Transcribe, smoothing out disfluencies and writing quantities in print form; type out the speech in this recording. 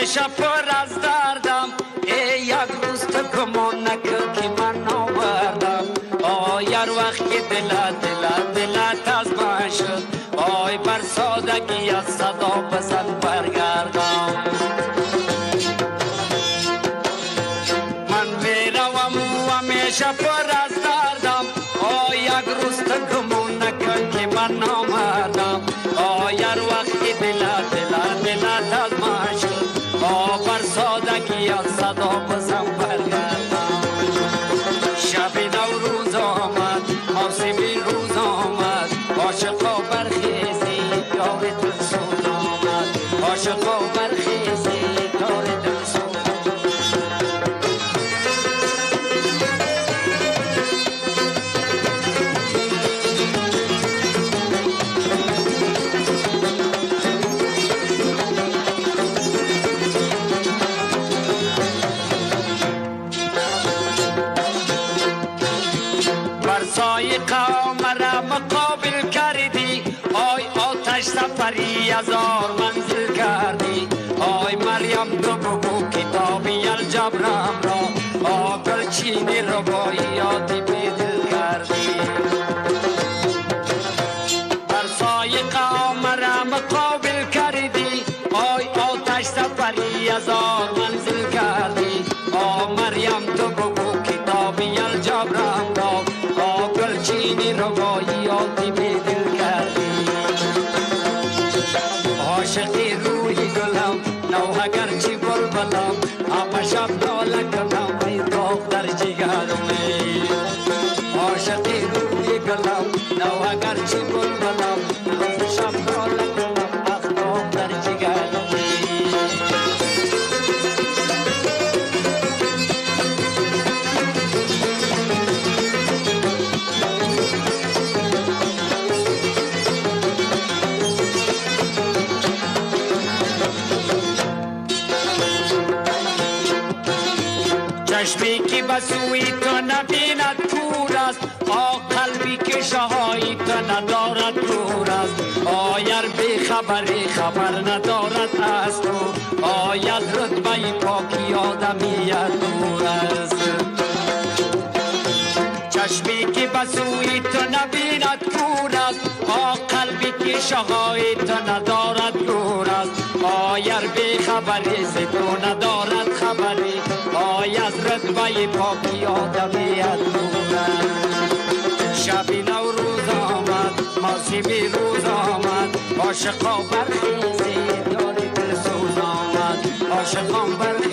همیشه پر از دردم ای یک روز تو گمان نکن که من ناوردم آی هر وقت که دلت از من شد آی بر سادگی از صدا بزن برگردم من میروم و همیشه پر از دردم آی یک روز تو گمان نکن که من نامردم آی هر وقت که دلت از من شد آ بر سادگی از صدا بزن برگردم شب نوروز آمد موسمی روز آمد عاشقا برخیزی یار دل سوز آمد عاشقا برخیزی یار دل سوز برسای قمر مقابل کردی آی آتش سفری هزار منزل کردی آی مریم تو بگو کتابی الجبرم را آگل چین روایاتی بیدل کردی برسای قمر مقابل کردی آی آتش سفری هزار منزل کردی آ مریم تو بگو کتابی الجبرم را آگل چینی روایاتی بیدل کردی عاشقی روی گلم نو اگرچی بلبلم همه شب ناله کنم ای دختر جگرم عاشقی روی گلم نو اگرچی بلبلم همه شب ناله کنم اخ دختر جگرم چشمی که بسوی تو نبیند کور است آه قلبی که شهایی تو ندارد دور است آیر بی خبری خبر ندارد از تو آید رتبه پاکی آدمیت دور است چشمی که بسوی تو نبیند کور است آه قلبی که شهایی تو ندارد دور است آیر بی خبری ز تو ندارد خبری آی از رتبه پاکی آدمیت دور است شبی نوروز آمد موسمی روز آمد عاشقا برخیزی یار دل سوز آمد عاشقان برخیزی